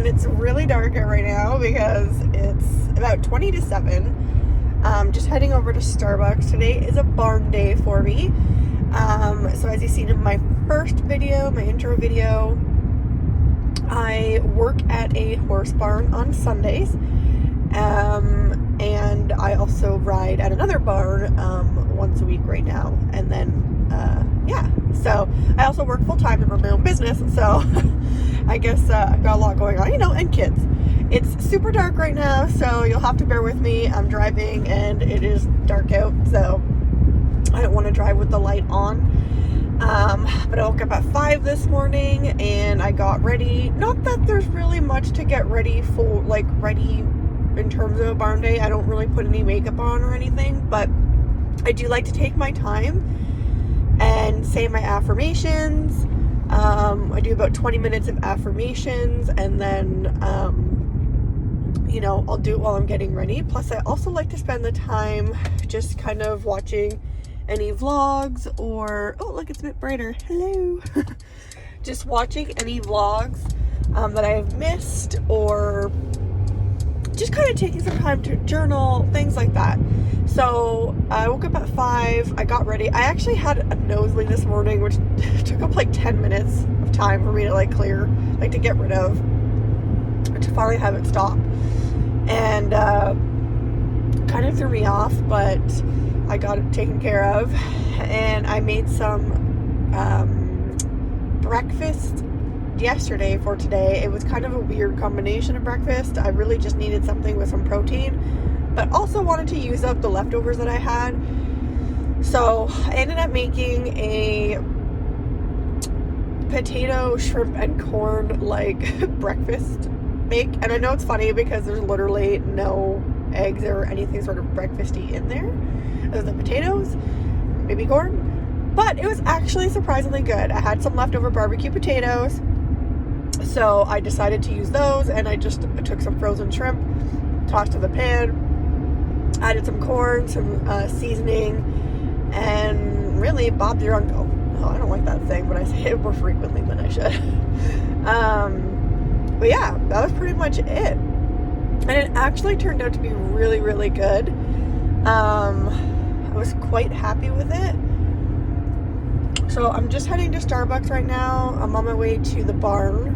and it's really dark out right now because it's about 20 to 7. Just heading over to Starbucks. Today is a barn day for me. So as you've seen in my first video, my intro video, I work at a horse barn on Sundays. And I also ride at another barn once a week right now. And then, so I also work full-time and run my own business. So I guess I've got a lot going on, and kids. It's super dark right now, so you'll have to bear with me. I'm driving and it is dark out, so I don't want to drive with the light on. But I woke up at 5 this morning and I got ready. Not that there's really much to get ready for, ready in terms of a barn day. I don't really put any makeup on or anything, but I do like to take my time and say my affirmations. I do about 20 minutes of affirmations, and then I'll do it while I'm getting ready. Plus I also like to spend the time just kind of watching any vlogs or, oh look, it's a bit brighter, hello. Just watching any vlogs that I've missed, or just kind of taking some time to journal, things like that. So I woke up at 5, I got ready. I actually had a nosebleed this morning, which took up like 10 minutes of time for me to clear, to get rid of, to finally have it stop. And kind of threw me off, but I got it taken care of. And I made some breakfast yesterday for today. It was kind of a weird combination of breakfast. I really just needed something with some protein, but also wanted to use up the leftovers that I had. So I ended up making a potato, shrimp, and corn breakfast make. And I know it's funny because there's literally no eggs or anything sort of breakfasty in there. There's the potatoes, maybe corn, but it was actually surprisingly good. I had some leftover barbecue potatoes, so I decided to use those, and I just took some frozen shrimp, tossed to the pan, added some corn, some seasoning, and really Bob's your uncle. Oh, I don't like that thing, but I say it more frequently than I should. But yeah, that was pretty much it. And it actually turned out to be really, really good. I was quite happy with it. So I'm just heading to Starbucks right now. I'm on my way to the barn.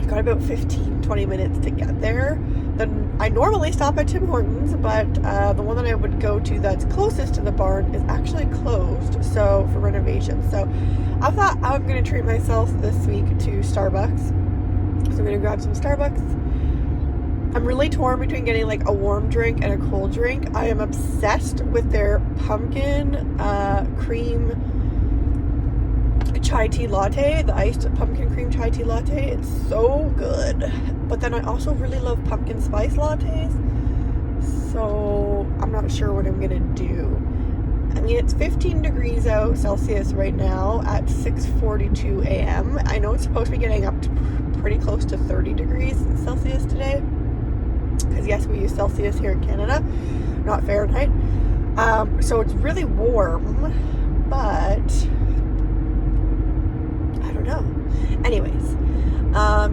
I've got about 15-20 minutes to get there. Then I normally stop at Tim Hortons, but the one that I would go to that's closest to the barn is actually closed, so for renovation. So I thought I'm going to treat myself this week to Starbucks. So I'm going to grab some Starbucks. I'm really torn between getting a warm drink and a cold drink. I am obsessed with their pumpkin cream chai tea latte, the iced pumpkin cream chai tea latte. It's so good. But then I also really love pumpkin spice lattes. So I'm not sure what I'm gonna do. I mean, it's 15 degrees out Celsius right now at 6:42 a.m. I know it's supposed to be getting up to pretty close to 30 degrees Celsius today. Because yes, we use Celsius here in Canada, not Fahrenheit. So it's really warm, but I don't know. Anyways,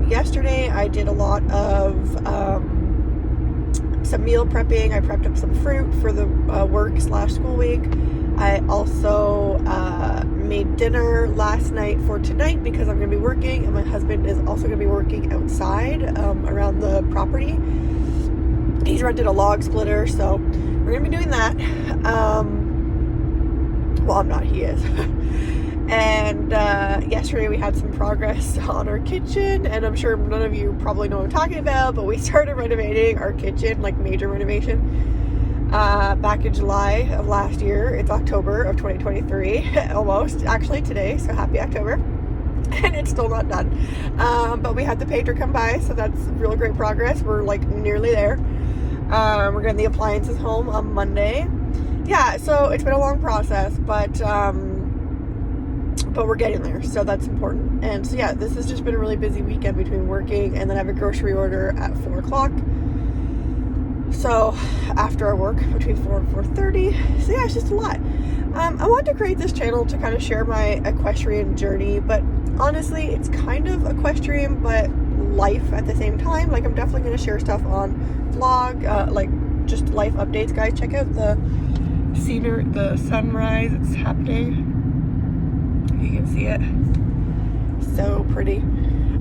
yesterday I did a lot of some meal prepping. I prepped up some fruit for the work/school week. I also made dinner last night for tonight because I'm going to be working, and my husband is also going to be working outside around the property. He's rented a log splitter, so we're going to be doing that. Well, I'm not, he is. And yesterday we had some progress on our kitchen, and I'm sure none of you probably know what I'm talking about, but we started renovating our kitchen, major renovation, back in July of last year. It's October of 2023, almost, actually today, so happy October. And it's still not done. But we had the painter come by, so that's real great progress. We're nearly there. We're getting the appliances home on Monday. Yeah, so it's been a long process, but we're getting there, so that's important. And so yeah, this has just been a really busy weekend between working, and then I have a grocery order at 4 o'clock. So after I work between 4 and 4:30. So yeah, it's just a lot. I wanted to create this channel to kind of share my equestrian journey, but honestly, it's kind of equestrian, but life at the same time. Like, I'm definitely going to share stuff on vlog, like just life updates, guys. Check out the sunrise. It's happening. You can see it. So pretty.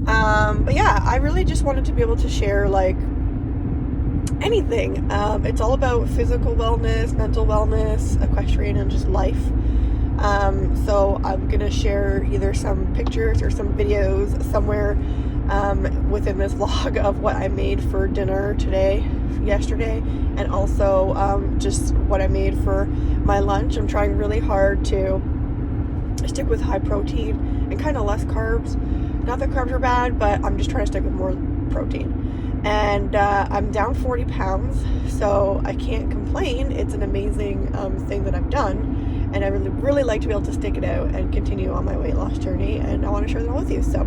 But yeah, I really just wanted to be able to share like anything. It's all about physical wellness, mental wellness, equestrian, and just life. So I'm gonna share either some pictures or some videos somewhere within this vlog of what I made for dinner yesterday, and also just what I made for my lunch. I'm trying really hard to stick with high protein and kind of less carbs. Not that carbs are bad, but I'm just trying to stick with more protein. And I'm down 40 pounds, so I can't complain. It's an amazing thing that I've done, and I really, really like to be able to stick it out and continue on my weight loss journey, and I want to share that all with you. So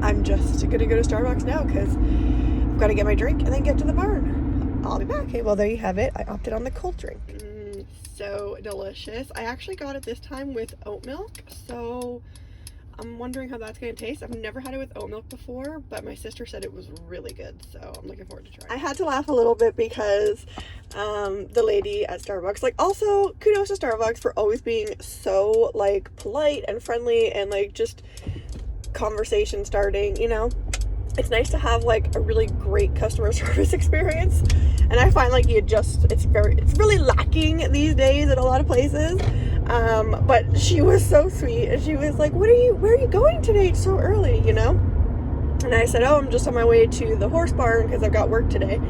I'm just gonna go to Starbucks now because I've got to get my drink and then get to the barn. I'll be back. Okay, well, there you have it. I opted on the cold drink. So delicious. I actually got it this time with oat milk, so I'm wondering how that's going to taste. I've never had it with oat milk before, but my sister said it was really good, so I'm looking forward to trying it. I had to laugh a little bit because the lady at Starbucks, like, also kudos to Starbucks for always being so like polite and friendly and like just conversation starting, you know. It's nice to have like a really great customer service experience, and I find like it's really lacking these days at a lot of places. But she was so sweet, and she was like, where are you going today so early, you know? And I said, oh, I'm just on my way to the horse barn because I've got work today.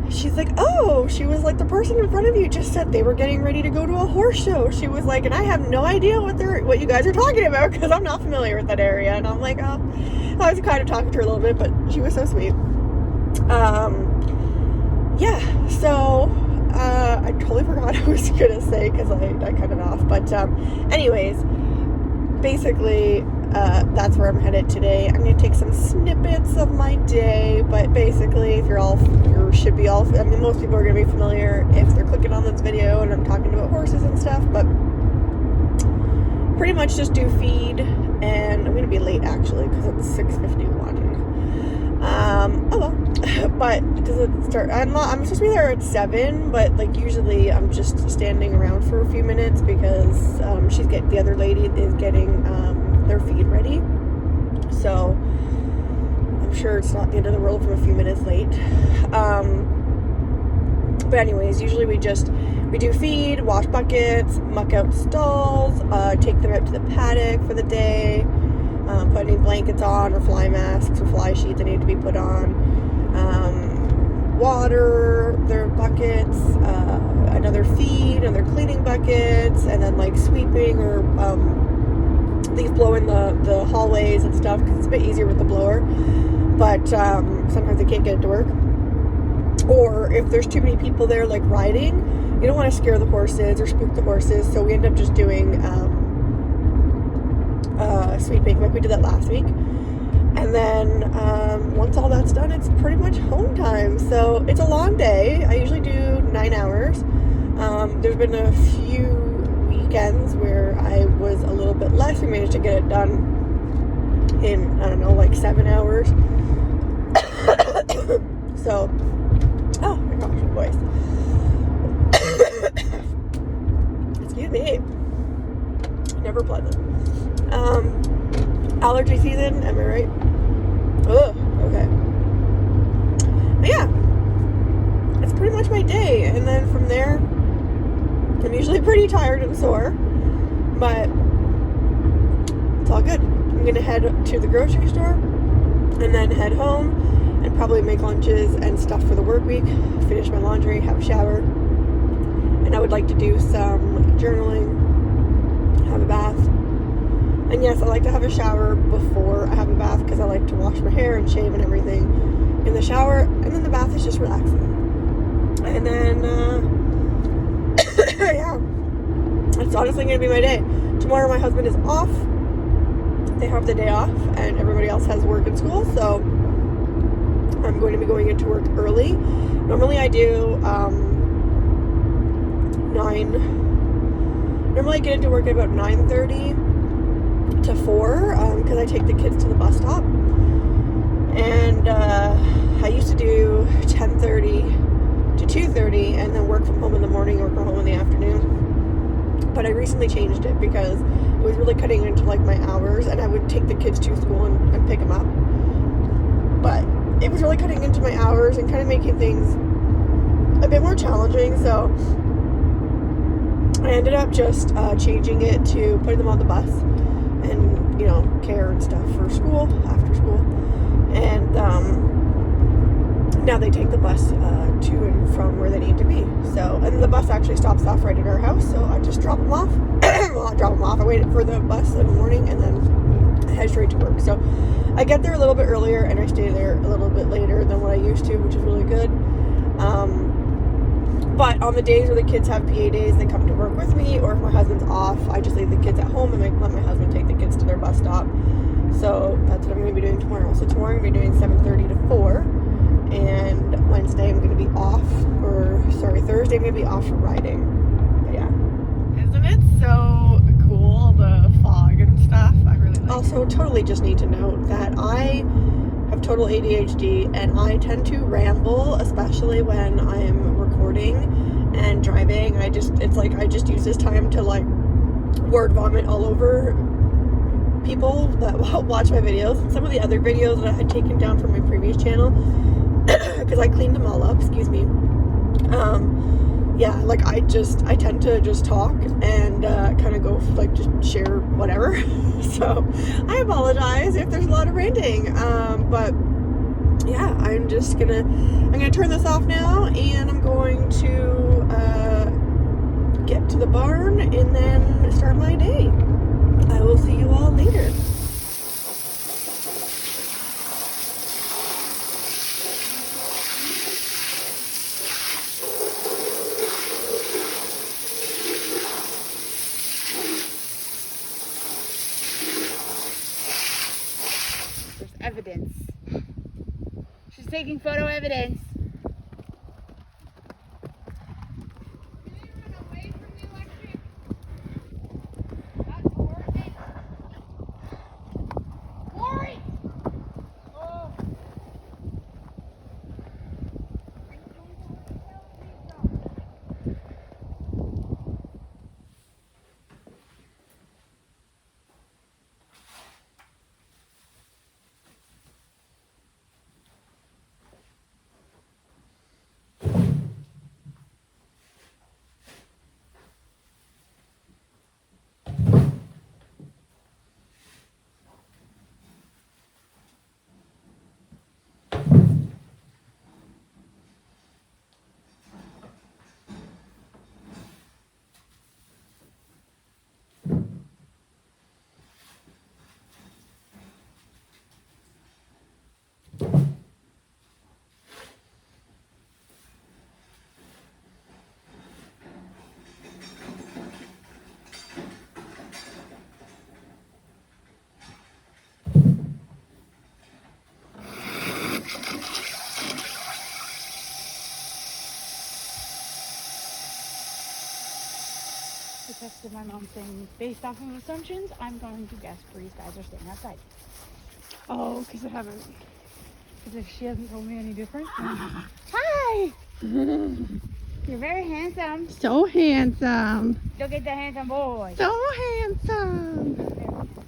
She's like, oh, she was like, the person in front of you just said they were getting ready to go to a horse show. She was like, and I have no idea what you guys are talking about because I'm not familiar with that area. And I'm like, oh, I was kind of talking to her a little bit, but she was so sweet. Yeah, so I totally forgot what I was gonna say because I cut it off. But anyways, basically, that's where I'm headed today. I'm gonna take some snippets of my day, but basically, if I mean, most people are gonna be familiar if they're clicking on this video and I'm talking about horses and stuff, but pretty much just do feed, and I'm gonna be late actually because it's 6:51. Oh well. But does it start? I'm supposed to be there at 7, but like usually I'm just standing around for a few minutes because the other lady is getting their feed ready. So I'm sure it's not the end of the world if I'm a few minutes late. But anyways, usually we do feed, wash buckets, muck out stalls, take them out to the paddock for the day, put any blankets on or fly masks or fly sheets that need to be put on, water their buckets, another feed, another cleaning buckets, and then like sweeping or leaf blowing the hallways and stuff because it's a bit easier with the blower, but sometimes I can't get it to work. Or if there's too many people there like riding, you don't want to scare the horses or spook the horses, so we end up just doing sweeping like we did that last week. And then once all that's done, it's pretty much home time. So it's a long day. I usually do 9 hours. There's been a few weekends where I was a little bit less. We managed to get it done in, I don't know, like 7 hours. So, oh my gosh, voice. Excuse me. Never pleasant. Allergy season, am I right? Ugh, okay. But yeah, that's pretty much my day. And then from there, I'm usually pretty tired and sore, but it's all good. I'm gonna head to the grocery store and then head home and probably make lunches and stuff for the work week, finish my laundry, have a shower, and I would like to do some journaling, have a bath. And yes, I like to have a shower before I have a bath because I like to wash my hair and shave and everything in the shower, and then the bath is just relaxing. And then yeah, it's honestly gonna be my day. Tomorrow my husband is off. They have the day off and everybody else has work and school, so I'm going to be going into work early. Normally I do normally I get into work at about 9:30 to 4 because I take the kids to the bus stop. And I used to do 10:30 to 2:30 and then work from home in the morning or go home in the afternoon. But I recently changed it because it was really cutting into like my hours, and I would take the kids to school and pick them up. But it was really cutting into my hours and kind of making things a bit more challenging. So I ended up just changing it to putting them on the bus and, you know, care and stuff for school, after school. And now they take the bus to and from where they need to be. So, and the bus actually stops off right at our house, so I just drop them off. Well, I drop them off. I wait for the bus in the morning and then I head straight to work. So I get there a little bit earlier and I stay there a little bit later than what I used to, which is really good. But on the days where the kids have PA days, they come to work with me, or if my husband's off, I just leave the kids at home and let my husband take the kids to their bus stop. So that's what I'm going to be doing tomorrow. So tomorrow I'm going to be doing 7:30 to 4, and Wednesday I'm going to be off, Thursday I'm going to be off for riding. But yeah. Isn't it so cool, the fog and stuff? I really like it. Also, totally just need to note that I have total ADHD, and I tend to ramble, especially when I'm recording and driving. It's like I just use this time to like word vomit all over people that watch my videos and some of the other videos that I had taken down from my previous channel because I cleaned them all up, excuse me. Yeah, like I tend to just talk and kind of go like just share whatever. So I apologize if there's a lot of ranting, but yeah, I'm gonna turn this off now, and I'm going to get to the barn and then start my day. I will see you all later. There's evidence. She's taking photo evidence. Texted my mom saying, based off of assumptions, I'm going to guess these guys are staying outside. Oh, because I haven't. Because if she hasn't told me any different. Hi! You're very handsome. So handsome. Look at the handsome boy. So handsome.